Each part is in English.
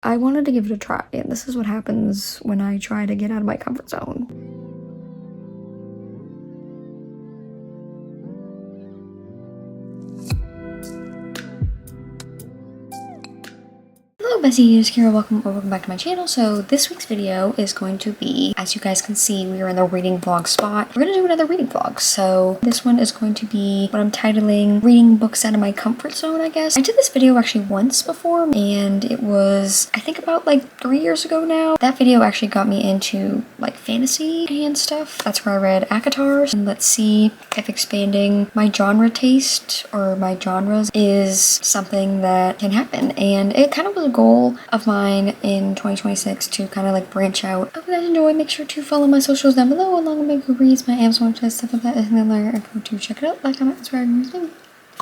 I wanted to give it a try, and this is what happens when I try to get out of my comfort zone. Hello besties, Kira, welcome back to my channel. So this week's video is going to be, as you guys can see, we are in the reading vlog spot. We're gonna do another reading vlog. So this one is going to be what I'm titling reading books out of my comfort zone, I guess. I did this video actually once before, and it was, I think, about like 3 years ago now. That video actually got me into like fantasy and stuff. That's where I read ACOTAR, and let's see if expanding my genre taste or my genres is something that can happen. And it kind of was a goal of mine in 2026 to kind of like branch out. I hope you guys enjoy. Make sure to follow my socials down below, along with my goodreads, my Amazon website, stuff like that is in the layer info to check it out. Like, comment, subscribe, and everything.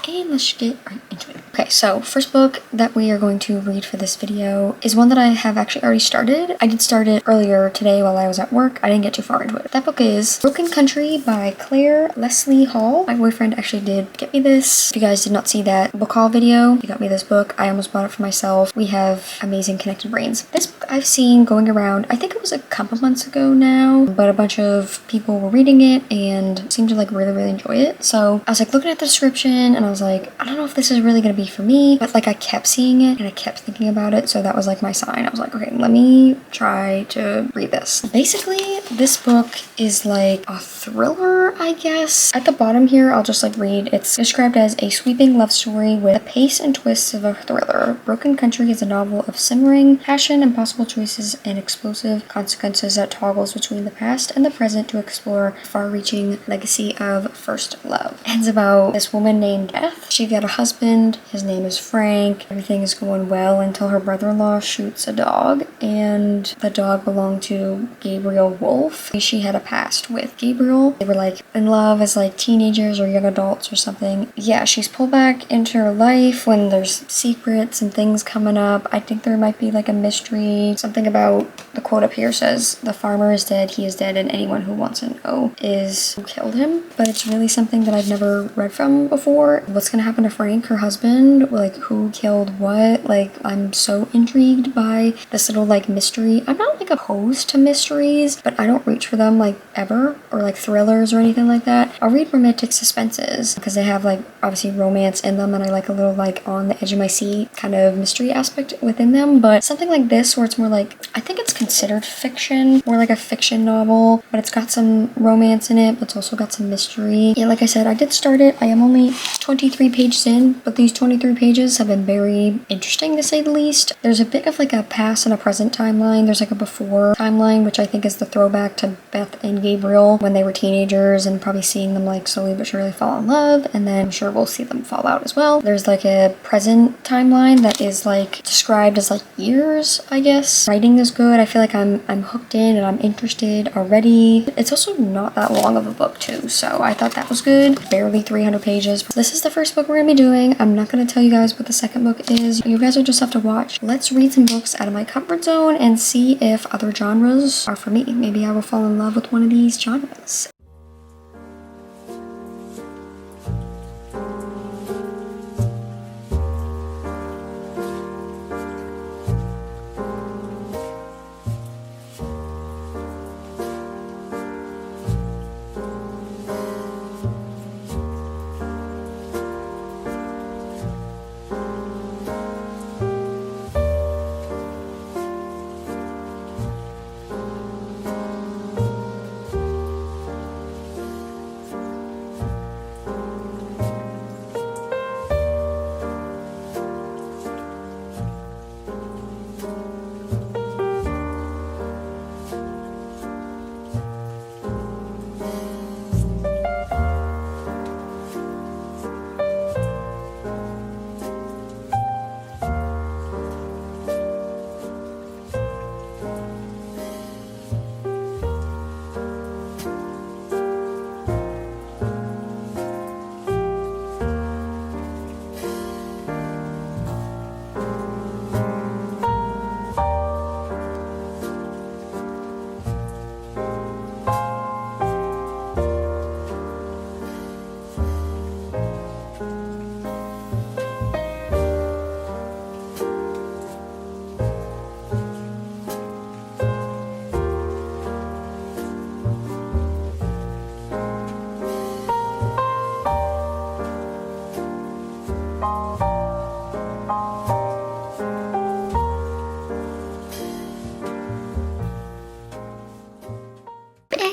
And let's get right into it. Okay, so first book that we are going to read for this video is one that I have actually already started. I did start it earlier today while I was at work. I didn't get too far into it. That book is Broken Country by Claire Leslie Hall. My boyfriend actually did get me this. If you guys did not see that book haul video, he got me this book. I almost bought it for myself. We have amazing connected brains. This book I've seen going around, I think it was a couple months ago now, but a bunch of people were reading it and seemed to like really enjoy it. So I was like looking at the description and I was like, I don't know if this is really gonna be for me, but like I kept seeing it and I kept thinking about it, so that was like my sign. I was like, okay, let me try to read this. Basically, this book is like a thriller, I guess. At the bottom here, I'll just like read. It's described as a sweeping love story with the pace and twists of a thriller. Broken Country is a novel of simmering passion, impossible choices, and explosive consequences that toggles between the past and the present to explore far-reaching legacy of first love. It's about this woman named Beth. She got a husband. His name is Frank. Everything is going well until her brother-in-law shoots a dog, and the dog belonged to Gabriel Wolf. She had a past with Gabriel. They were like in love as like teenagers or young adults or something. Yeah, she's pulled back into her life when there's secrets and things coming up. I think there might be like a mystery. Something about the quote up here says, "The farmer is dead, he is dead, and anyone who wants to know is who killed him." But it's really something that I've never read from before. What's gonna happen to Frank, her husband? Like, who killed what? Like, I'm so intrigued by this little like mystery. I'm not like opposed to mysteries, but I don't reach for them like ever, or like thrillers or anything like that. I'll read romantic suspenses because they have like obviously romance in them, and I like a little like on the edge of my seat kind of mystery aspect within them. But something like this where it's more like, I think it's considered fiction, more like a fiction novel, but it's got some romance in it, but it's also got some mystery. Yeah, like I said, I did start it. I am only 23 pages in, but these 23 pages have been very interesting to say the least. There's a bit of like a past and a present timeline. There's like a before timeline, which I think is the throwback to Beth and Gabriel when they were teenagers, and probably seeing them like slowly but surely fall in love, and then I'm sure we'll see them fall out as well. There's like a present timeline that is like described as like years, I guess. Writing is good. I feel like I'm hooked in and I'm interested already. It's also not that long of a book too, so I thought that was good. Barely 300 pages. This is the first book we're gonna be doing. I'm not gonna tell you guys what the second book is. You guys will just have to watch. Let's read some books out of my comfort zone and see if other genres are for me. Maybe I will fall in love with one of these genres.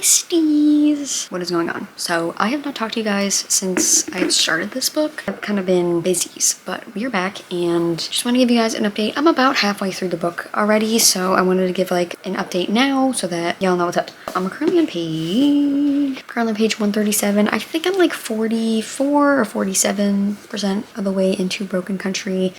besties! What is going on? So I have not talked to you guys since I started this book. I've kind of been busy, but we're back and just want to give you guys an update. I'm about halfway through the book already, so I wanted to give like an update now so that y'all know what's up. I'm currently on page 137. I think I'm like 44 or 47% of the way into Broken Country.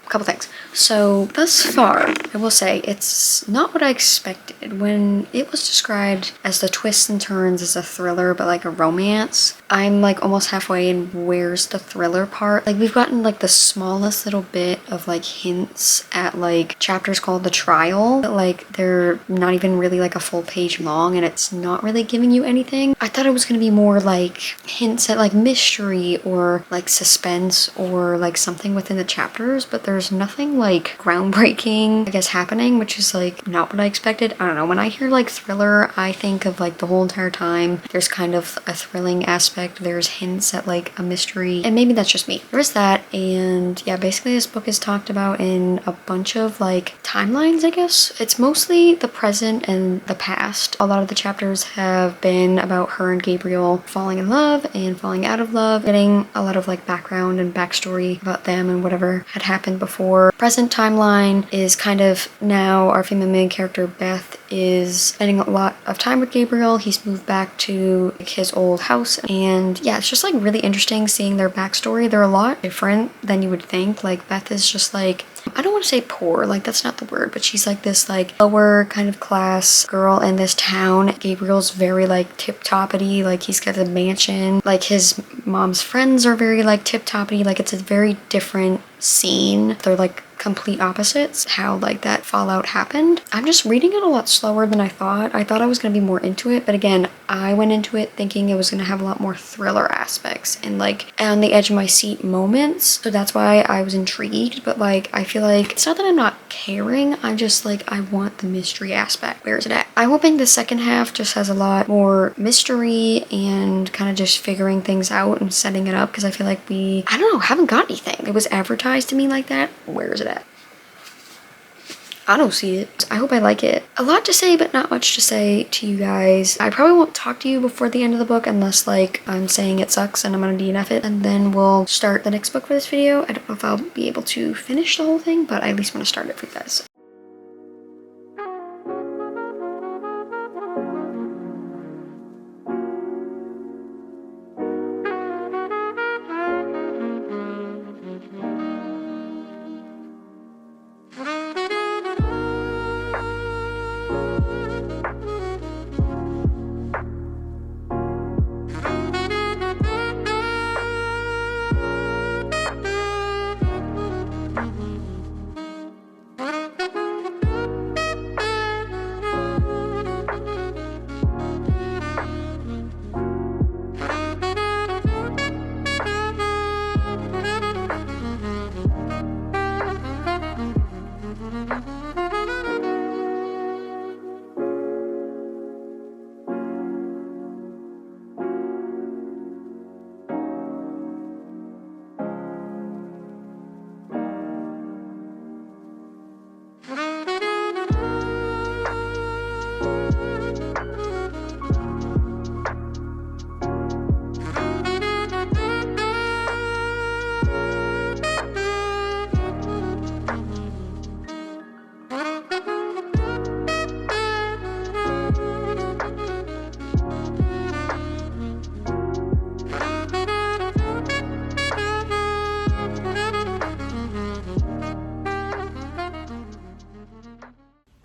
Couple things. So thus far, I will say it's not what I expected. When it was described as the twists and turns as a thriller, but like a romance, I'm like almost halfway and where's the thriller part? Like we've gotten like the smallest little bit of like hints at like chapters called The Trial, but like they're not even really like a full page long and it's not really giving you anything. I thought it was gonna be more like hints at like mystery or like suspense or like something within the chapters, but there's nothing like groundbreaking, I guess, happening, which is like not what I expected. I don't know, when I hear like thriller, I think of like the whole entire time there's kind of a thrilling aspect, there's hints at like a mystery, and maybe that's just me. There is that, and yeah, basically this book is talked about in a bunch of like timelines, I guess. It's mostly the present and the past. A lot of the chapters have been about her and Gabriel falling in love and falling out of love, getting a lot of like background and backstory about them and whatever had happened before. Present timeline is kind of now our female main character Beth is spending a lot of time with Gabriel. He's moved back to like, his old house, and yeah, it's just like really interesting seeing their backstory. They're a lot different than you would think. Like Beth is just like, I don't want to say poor, like that's not the word, but she's like this like lower kind of class girl in this town. Gabriel's very like tip-toppity, like he's got a mansion, like his mom's friends are very like tip-toppity, like it's a very different scene. They're like complete opposites, how like that fallout happened. I'm just reading it a lot slower than I thought. I thought I was going to be more into it, but again, I went into it thinking it was going to have a lot more thriller aspects and like on the edge of my seat moments, so that's why I was intrigued. But like I feel like it's not that I'm not caring, I'm just like I want the mystery aspect. Where is it at? I'm hoping the second half just has a lot more mystery and kind of just figuring things out and setting it up, because I feel like I don't know, haven't got anything. It was advertised to me like that. Where is it at? I don't see it. I hope I like it. A lot to say, but not much to say to you guys. I probably won't talk to you before the end of the book unless like I'm saying it sucks and I'm gonna DNF it, and then we'll start the next book for this video. I don't know if I'll be able to finish the whole thing, but I at least want to start it for you guys.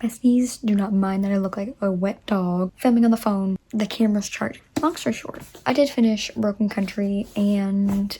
Besties, do not mind that I look like a wet dog filming on the phone. The camera's charging. Long story short, I did finish Broken Country, and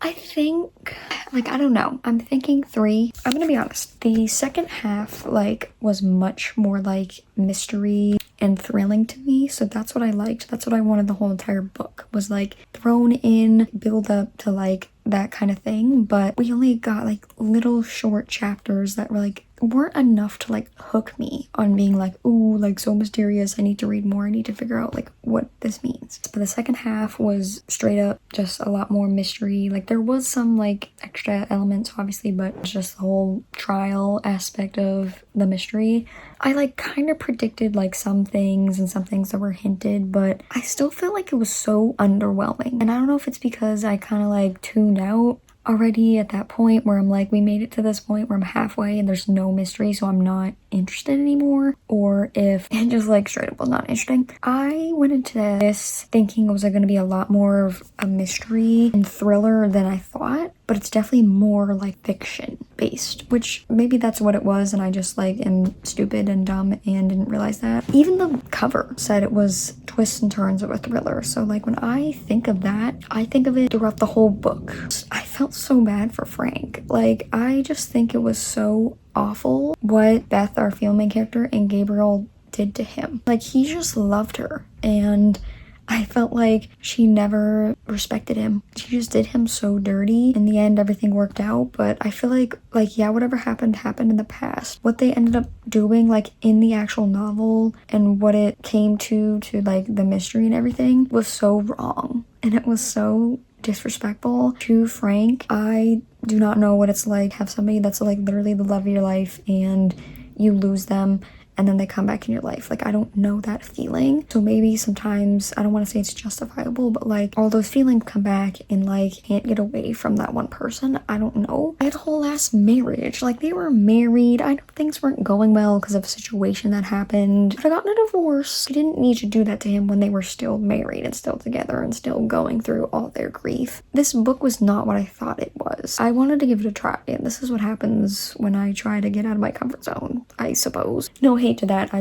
I think, like, I don't know. I'm thinking 3. I'm gonna be honest. The second half, like, was much more, like, mystery and thrilling to me, so that's what I liked. That's what I wanted the whole entire book, was, like, thrown in, build up to, like, that kind of thing, but we only got like little short chapters that were like weren't enough to like hook me on being like, ooh, like so mysterious, I need to read more, I need to figure out like what this means. But the second half was straight up just a lot more mystery. Like there was some like extra elements obviously, but just the whole trial aspect of the mystery. I like kind of predicted like some things and some things that were hinted, but I still felt like it was so underwhelming. And I don't know if it's because I kind of like tuned out already at that point where I'm like, we made it to this point where I'm halfway and there's no mystery, so I'm not interested anymore, or if it just like straight up was not interesting. I went into this thinking it was going to be a lot more of a mystery and thriller than I thought, but it's definitely more like fiction based, which maybe that's what it was and I just like am stupid and dumb and didn't realize that. Even the cover said it was twists and turns of a thriller, so like when I think of that, I think of it throughout the whole book. I felt so bad for Frank. Like I just think it was so awful what Beth, our female main character, and Gabriel did to him. Like he just loved her and I felt like she never respected him. She just did him so dirty. In the end, everything worked out, but I feel like yeah, whatever happened in the past. What they ended up doing like in the actual novel and what it came to like the mystery and everything was so wrong. And it was so disrespectful to Frank. I do not know what it's like to have somebody that's like literally the love of your life and you lose them and then they come back in your life. Like I don't know that feeling. So maybe sometimes, I don't want to say it's justifiable, but like all those feelings come back and like can't get away from that one person. I don't know. I had a whole ass marriage. Like they were married. I know things weren't going well because of a situation that happened. But I got a divorce. I didn't need to do that to him when they were still married and still together and still going through all their grief. This book was not what I thought it was. I wanted to give it a try, and this is what happens when I try to get out of my comfort zone, I suppose. No hate to that.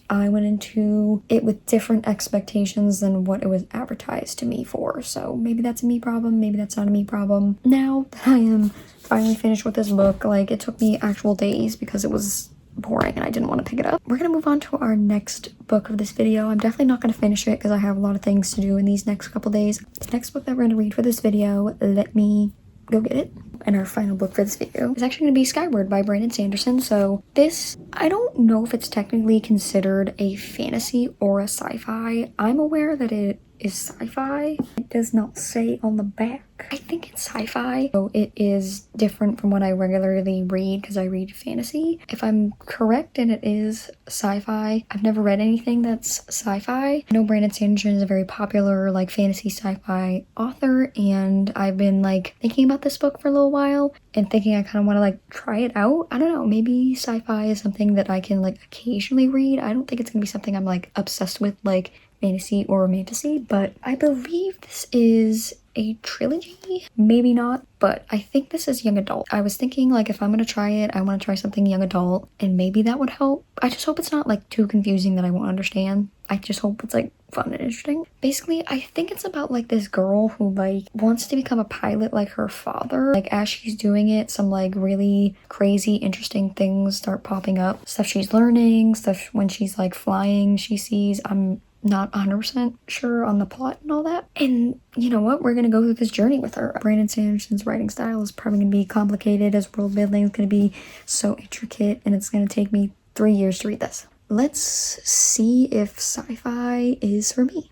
I went into it with different expectations than what it was advertised to me for. So maybe that's a me problem, maybe that's not a me problem. Now that I am finally finished with this book, like it took me actual days because it was boring and I didn't want to pick it up. We're gonna move on to our next book of this video. I'm definitely not gonna finish it because I have a lot of things to do in these next couple days. The next book that we're gonna read for this video, let me go get it. And our final book for this video is actually going to be Skyward by Brandon Sanderson. So this, I don't know if it's technically considered a fantasy or a sci-fi. I'm aware that it is sci-fi. It does not say on the back. I think it's sci-fi, so it is different from what I regularly read because I read fantasy. If I'm correct and it is sci-fi, I've never read anything that's sci-fi. I know Brandon Sanderson is a very popular like fantasy sci-fi author, and I've been like thinking about this book for a little while and thinking I kind of want to like try it out. I don't know, maybe sci-fi is something that I can like occasionally read. I don't think it's gonna be something I'm like obsessed with like fantasy or romantasy, but I believe this is a trilogy, maybe not, but I think this is young adult. I was thinking like if I'm gonna try it, I want to try something young adult and maybe that would help. I just hope it's not like too confusing that I won't understand. I just hope it's like fun and interesting. Basically, I think it's about like this girl who like wants to become a pilot like her father. Like as she's doing it, some like really crazy interesting things start popping up. Stuff she's learning, stuff when she's like flying she sees. I'm not 100% sure on the plot and all that. And you know what? We're going to go through this journey with her. Brandon Sanderson's writing style is probably going to be complicated. His world building is going to be so intricate, and it's going to take me 3 years to read this. Let's see if sci-fi is for me.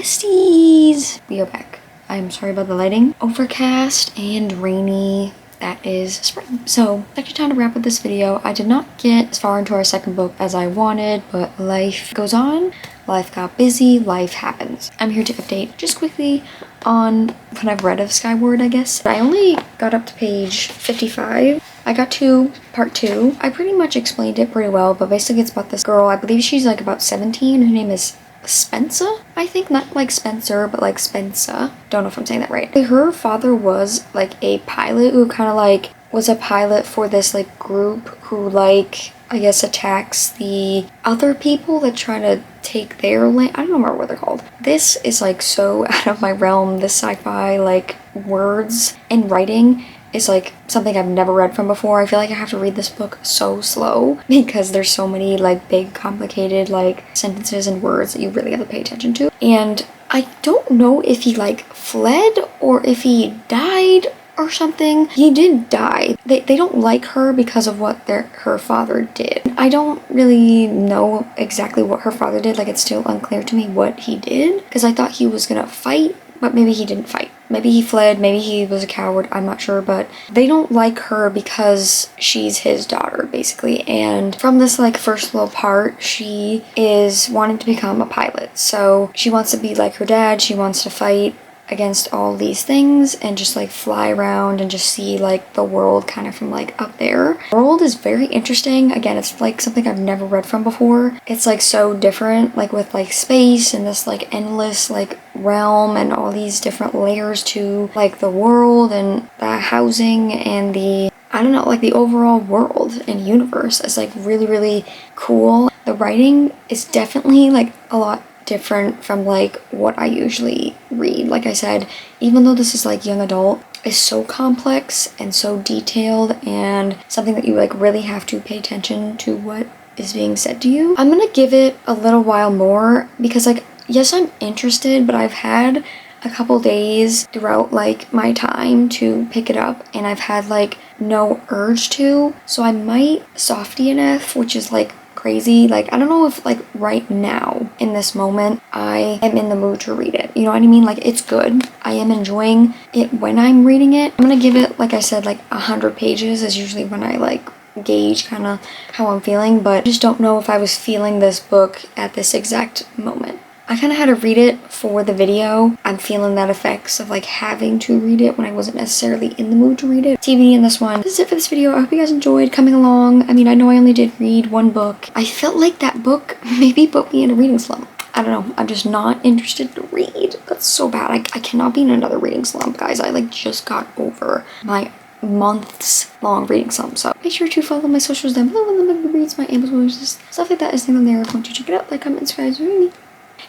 Besties! We are back. I'm sorry about the lighting. Overcast and rainy. That is spring. So, it's actually time to wrap up this video. I did not get as far into our second book as I wanted, but life goes on. Life got busy. Life happens. I'm here to update just quickly on what I've read of Skyward, I guess. I only got up to page 55. I got to part 2. I pretty much explained it pretty well, but basically it's about this girl. I believe she's like about 17. Her name is Spencer, I think, not like Spencer, but like Spencer. Don't know if I'm saying that right. Her father was like a pilot who kind of like was a pilot for this like group who like, I guess, attacks the other people that try to take their land. I don't remember what they're called. This is like so out of my realm. This sci-fi like words and writing is like something I've never read from before. I feel like I have to read this book so slow because there's so many like big complicated like sentences and words that you really have to pay attention to. And I don't know if he like fled or if he died or something. He did die. They don't like her because of what her father did. I don't really know exactly what her father did. Like, it's still unclear to me what he did because I thought he was gonna fight, but maybe he didn't fight. Maybe he fled, maybe he was a coward, I'm not sure, but they don't like her because she's his daughter, basically. And from this like first little part, she is wanting to become a pilot. So she wants to be like her dad, she wants to fight against all these things and just like fly around and just see like the world kind of from like up there. The world is very interesting. Again, it's like something I've never read from before. It's like so different, like with like space and this like endless like realm and all these different layers to like the world and the housing and the, I don't know, like the overall world and universe is like really, really cool. The writing is definitely like a lot different from like what I usually read. Like I said, even though this is like young adult, it's so complex and so detailed and something that you like really have to pay attention to what is being said to you. I'm gonna give it a little while more because like, yes, I'm interested, but I've had a couple days throughout like my time to pick it up and I've had like no urge to, so I might softy enough, which is like crazy. Like, I don't know if like right now in this moment I am in the mood to read it, you know what I mean? Like, it's good, I am enjoying it when I'm reading it. I'm gonna give it, like I said, like 100 pages is usually when I like gauge kind of how I'm feeling, but I just don't know if I was feeling this book at this exact moment. I kind of had to read it for the video. I'm feeling that effects of like having to read it when I wasn't necessarily in the mood to read it. TBD in this one. This is it for this video. I hope you guys enjoyed coming along. I mean, I know I only did read one book. I felt like that book maybe put me in a reading slump. I don't know. I'm just not interested to read. That's so bad. I cannot be in another reading slump, guys. I like just got over my months long reading slump. So make sure to follow my socials down below and the goodreads, my Amazon, stuff like that is thing on there. If you want to check it out, like, comment, subscribe to me.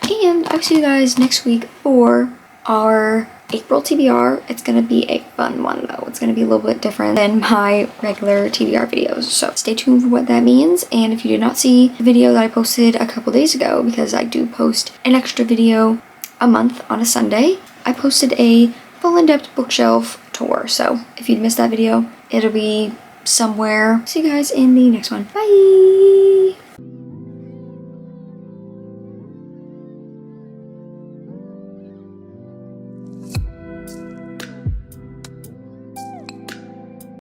And I'll see you guys next week for our April TBR. It's gonna be a fun one though. It's gonna be a little bit different than my regular TBR videos. So stay tuned for what that means. And if you did not see the video that I posted a couple days ago, because I do post an extra video a month on a Sunday, I posted a full in-depth bookshelf tour. So if you'd missed that video, it'll be somewhere. See you guys in the next one. Bye!